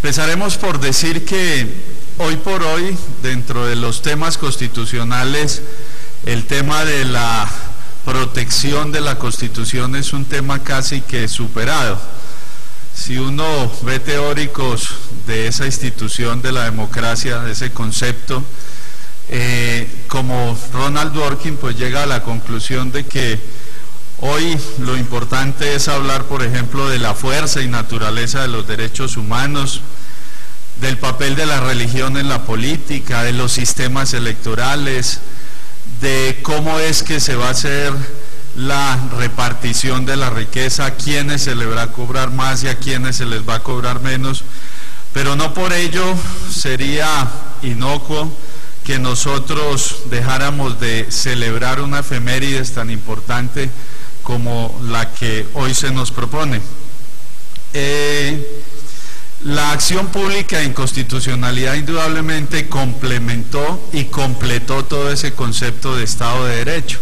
Empezaremos por decir que hoy por hoy, dentro de los temas constitucionales, el tema de la protección de la Constitución es un tema casi que superado. Si uno ve teóricos de esa institución de la democracia, de ese concepto, como Ronald Dworkin, pues llega a la conclusión de que hoy lo importante es hablar, por ejemplo, de la fuerza y naturaleza de los derechos humanos, del papel de la religión en la política, de los sistemas electorales, de cómo es que se va a hacer la repartición de la riqueza, a quiénes se les va a cobrar más y a quiénes se les va a cobrar menos, pero no por ello sería inocuo que nosotros dejáramos de celebrar una efemérides tan importante como la que hoy se nos propone. La acción pública en constitucionalidad indudablemente complementó y completó todo ese concepto de Estado de Derecho.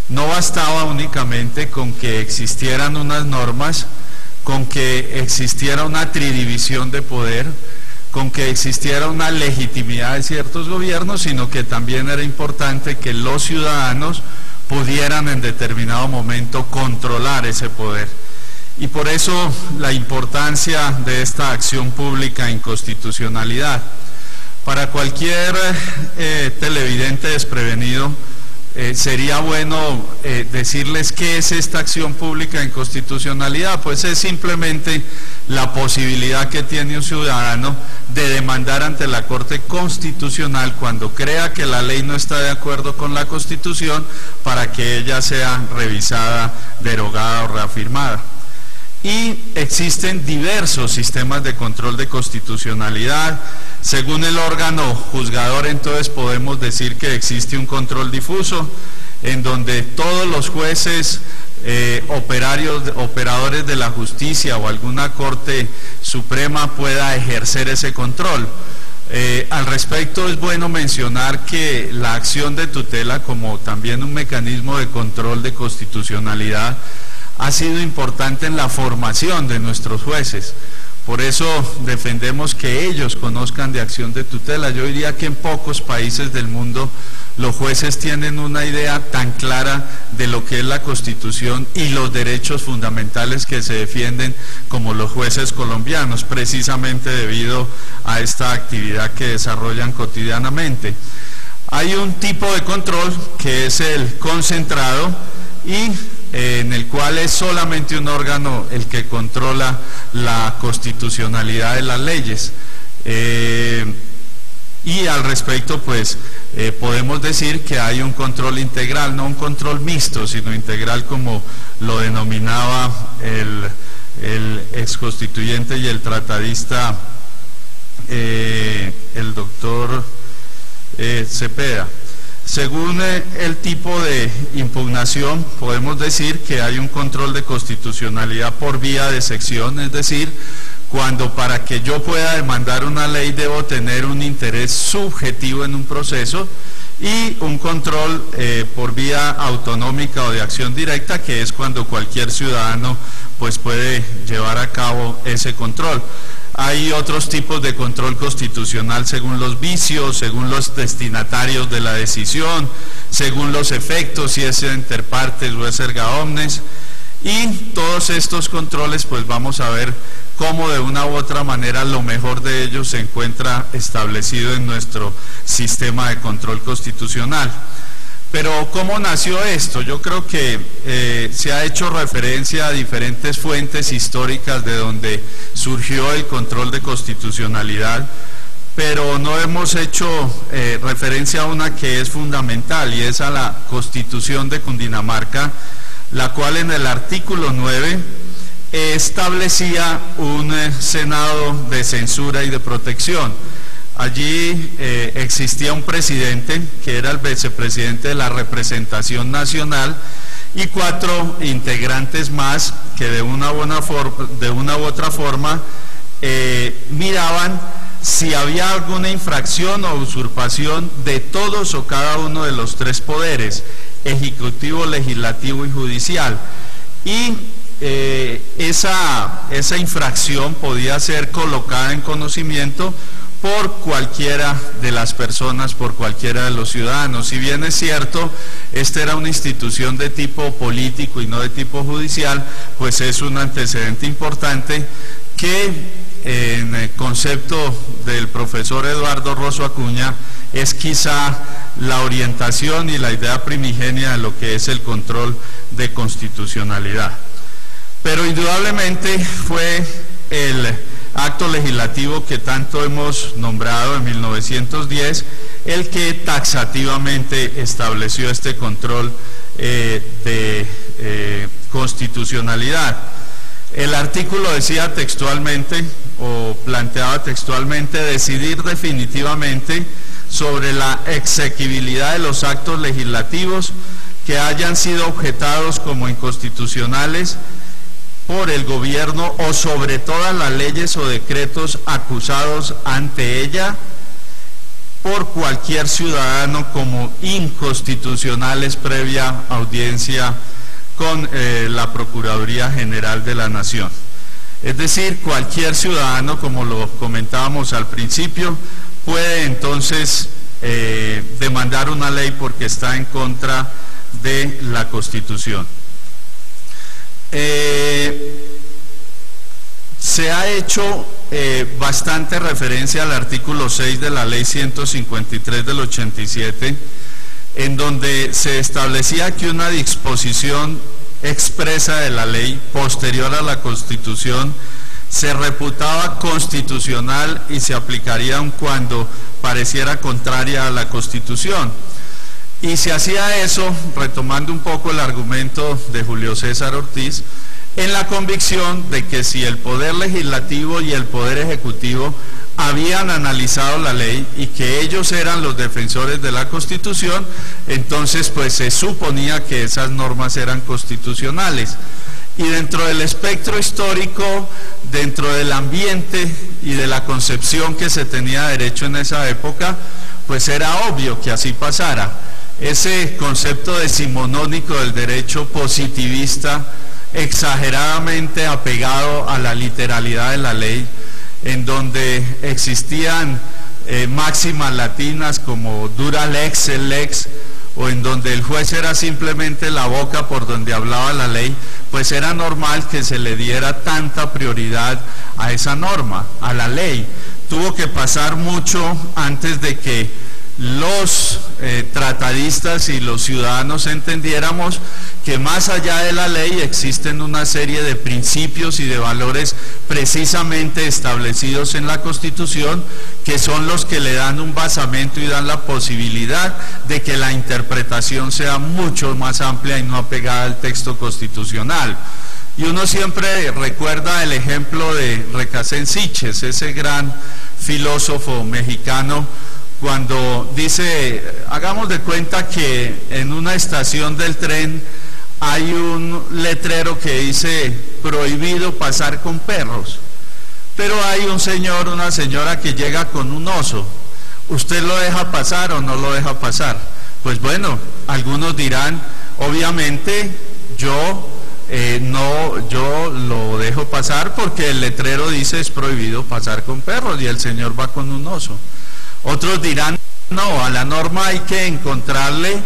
No bastaba únicamente con que existieran unas normas, con que existiera una tridivisión de poder, con que existiera una legitimidad de ciertos gobiernos, sino que también era importante que los ciudadanos pudieran en determinado momento controlar ese poder. Y por eso la importancia de esta acción pública en constitucionalidad. Para cualquier televidente desprevenido, sería bueno decirles qué es esta acción pública en constitucionalidad. Pues es simplemente la posibilidad que tiene un ciudadano de demandar ante la Corte Constitucional cuando crea que la ley no está de acuerdo con la Constitución para que ella sea revisada, derogada o reafirmada. Y existen diversos sistemas de control de constitucionalidad. Según el órgano juzgador, entonces podemos decir que existe un control difuso, en donde todos los jueces, operadores de la justicia o alguna Corte Suprema pueda ejercer ese control. Al respecto es bueno mencionar que la acción de tutela, como también un mecanismo de control de constitucionalidad, ha sido importante en la formación de nuestros jueces. Por eso defendemos que ellos conozcan de acción de tutela. Yo diría que en pocos países del mundo los jueces tienen una idea tan clara de lo que es la Constitución y los derechos fundamentales que se defienden como los jueces colombianos, precisamente debido a esta actividad que desarrollan cotidianamente. Hay un tipo de control que es el concentrado y en el cual es solamente un órgano el que controla la constitucionalidad de las leyes. Y al respecto, pues, podemos decir que hay un control integral, no un control mixto, sino integral, como lo denominaba el exconstituyente y el tratadista, el doctor Cepeda. Según el tipo de impugnación, podemos decir que hay un control de constitucionalidad por vía de sección, es decir, cuando para que yo pueda demandar una ley debo tener un interés subjetivo en un proceso, y un control por vía autonómica o de acción directa, que es cuando cualquier ciudadano pues puede llevar a cabo ese control. Hay otros tipos de control constitucional según los vicios, según los destinatarios de la decisión, según los efectos, si es inter partes o es erga omnes, y todos estos controles pues vamos a ver cómo de una u otra manera lo mejor de ellos se encuentra establecido en nuestro sistema de control constitucional. Pero ¿cómo nació esto? Yo creo que se ha hecho referencia a diferentes fuentes históricas de donde surgió el control de constitucionalidad, pero no hemos hecho referencia a una que es fundamental, y es a la Constitución de Cundinamarca, la cual en el artículo 9 establecía un Senado de censura y de protección. Allí existía un presidente que era el vicepresidente de la representación nacional y 4 integrantes más que de una u otra forma miraban si había alguna infracción o usurpación de todos o cada uno de los 3 poderes, ejecutivo, legislativo y judicial. Y esa infracción podía ser colocada en conocimiento por cualquiera de las personas, por cualquiera de los ciudadanos. Si bien es cierto, esta era una institución de tipo político y no de tipo judicial, pues es un antecedente importante que en el concepto del profesor Eduardo Rosso Acuña es quizá la orientación y la idea primigenia de lo que es el control de constitucionalidad. Pero indudablemente fue el acto legislativo que tanto hemos nombrado en 1910 el que taxativamente estableció este control de constitucionalidad. El artículo decía textualmente, o planteaba textualmente, decidir definitivamente sobre la exequibilidad de los actos legislativos que hayan sido objetados como inconstitucionales por el gobierno o sobre todas las leyes o decretos acusados ante ella por cualquier ciudadano como inconstitucionales previa audiencia con la Procuraduría General de la Nación. Es decir, cualquier ciudadano, como lo comentábamos al principio, puede entonces demandar una ley porque está en contra de la Constitución. Se ha hecho bastante referencia al artículo 6 de la Ley 153 del 87, en donde se establecía que una disposición expresa de la ley posterior a la Constitución se reputaba constitucional y se aplicaría aun cuando pareciera contraria a la Constitución. Y se hacía eso, retomando un poco el argumento de Julio César Ortiz, en la convicción de que si el Poder Legislativo y el Poder Ejecutivo habían analizado la ley y que ellos eran los defensores de la Constitución, entonces pues se suponía que esas normas eran constitucionales. Y dentro del espectro histórico, dentro del ambiente y de la concepción que se tenía de derecho en esa época, pues era obvio que así pasara. Ese concepto decimonónico del derecho positivista, exageradamente apegado a la literalidad de la ley, en donde existían máximas latinas como dura lex, el lex, o en donde el juez era simplemente la boca por donde hablaba la ley, pues era normal que se le diera tanta prioridad a esa norma, a la ley. Tuvo que pasar mucho antes de que los tratadistas y los ciudadanos entendiéramos que más allá de la ley existen una serie de principios y de valores precisamente establecidos en la Constitución, que son los que le dan un basamento y dan la posibilidad de que la interpretación sea mucho más amplia y no apegada al texto constitucional. Y uno siempre recuerda el ejemplo de Recasén Siches, ese gran filósofo mexicano, cuando dice, hagamos de cuenta que en una estación del tren hay un letrero que dice prohibido pasar con perros, pero hay un señor, una señora que llega con un oso. ¿Usted lo deja pasar o no lo deja pasar? Pues bueno, algunos dirán, obviamente yo lo dejo pasar porque el letrero dice es prohibido pasar con perros y el señor va con un oso. Otros dirán, no, a la norma hay que encontrarle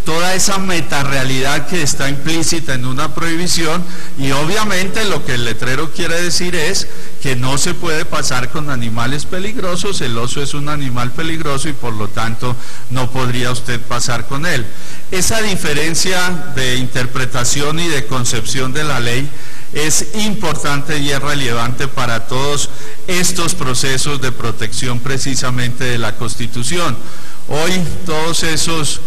toda esa metarrealidad que está implícita en una prohibición, y obviamente lo que el letrero quiere decir es que no se puede pasar con animales peligrosos. El oso es un animal peligroso y por lo tanto no podría usted pasar con él. Esa diferencia de interpretación y de concepción de la ley es importante y es relevante para todos estos procesos de protección precisamente de la Constitución. Hoy todos esos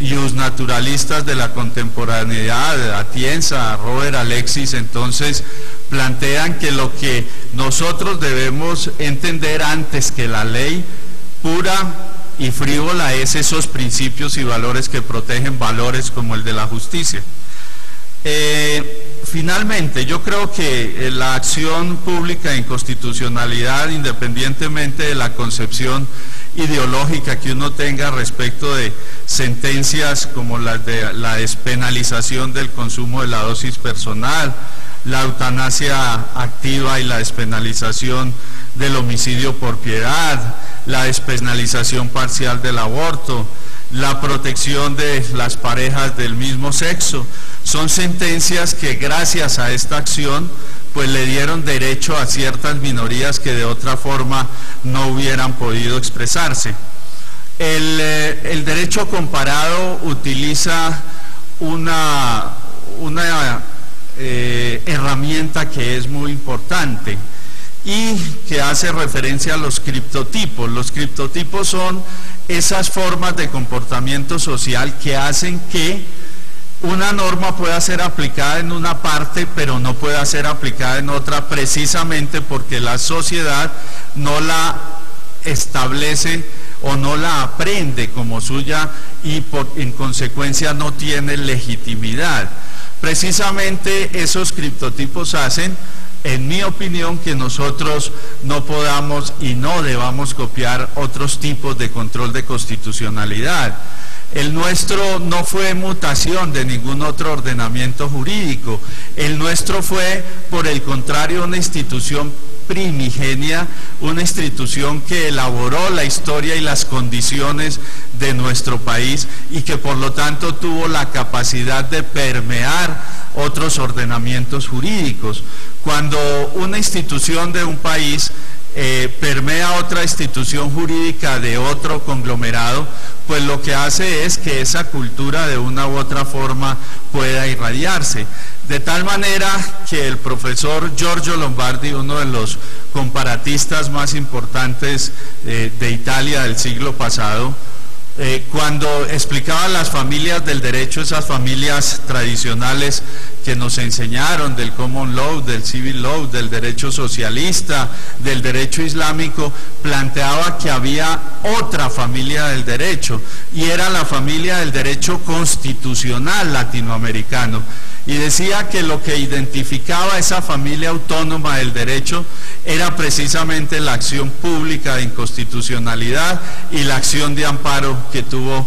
iusnaturalistas de la contemporaneidad, Atienza, Robert Alexis, entonces plantean que lo que nosotros debemos entender antes que la ley pura y frívola es esos principios y valores que protegen, valores como el de la justicia. Finalmente, yo creo que la acción pública en constitucionalidad, independientemente de la concepción ideológica que uno tenga respecto de sentencias como las de la despenalización del consumo de la dosis personal, la eutanasia activa y la despenalización del homicidio por piedad, la despenalización parcial del aborto, la protección de las parejas del mismo sexo. Son sentencias que gracias a esta acción pues le dieron derecho a ciertas minorías que de otra forma no hubieran podido expresarse. El derecho comparado utiliza una herramienta que es muy importante y que hace referencia a los criptotipos. Los criptotipos son esas formas de comportamiento social que hacen que una norma pueda ser aplicada en una parte, pero no pueda ser aplicada en otra, precisamente porque la sociedad no la establece o no la aprende como suya y en consecuencia no tiene legitimidad. Precisamente esos criptotipos hacen, en mi opinión, que nosotros no podamos y no debamos copiar otros tipos de control de constitucionalidad. El nuestro no fue mutación de ningún otro ordenamiento jurídico, el nuestro fue, por el contrario, una institución primigenia, una institución que elaboró la historia y las condiciones de nuestro país y que por lo tanto tuvo la capacidad de permear otros ordenamientos jurídicos. Cuando una institución de un país permea otra institución jurídica de otro conglomerado, pues lo que hace es que esa cultura de una u otra forma pueda irradiarse. De tal manera que el profesor Giorgio Lombardi, uno de los comparatistas más importantes de Italia del siglo pasado, cuando explicaba las familias del derecho, esas familias tradicionales que nos enseñaron del common law, del civil law, del derecho socialista, del derecho islámico, planteaba que había otra familia del derecho y era la familia del derecho constitucional latinoamericano. Y decía que lo que identificaba esa familia autónoma del derecho era precisamente la acción pública de inconstitucionalidad y la acción de amparo que tuvo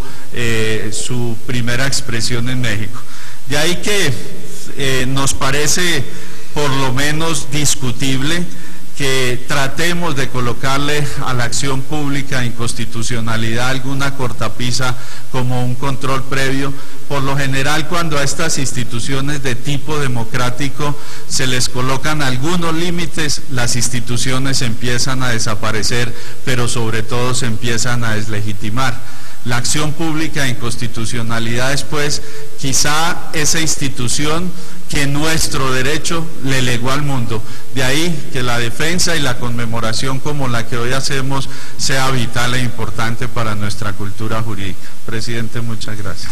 su primera expresión en México. De ahí que nos parece por lo menos discutible que tratemos de colocarle a la acción pública de inconstitucionalidad alguna cortapisa como un control previo. Por lo general, cuando a estas instituciones de tipo democrático se les colocan algunos límites, las instituciones empiezan a desaparecer, pero sobre todo se empiezan a deslegitimar. La acción pública de inconstitucionalidad es pues quizá esa institución que nuestro derecho le legó al mundo. De ahí que la defensa y la conmemoración como la que hoy hacemos sea vital e importante para nuestra cultura jurídica. Presidente, muchas gracias.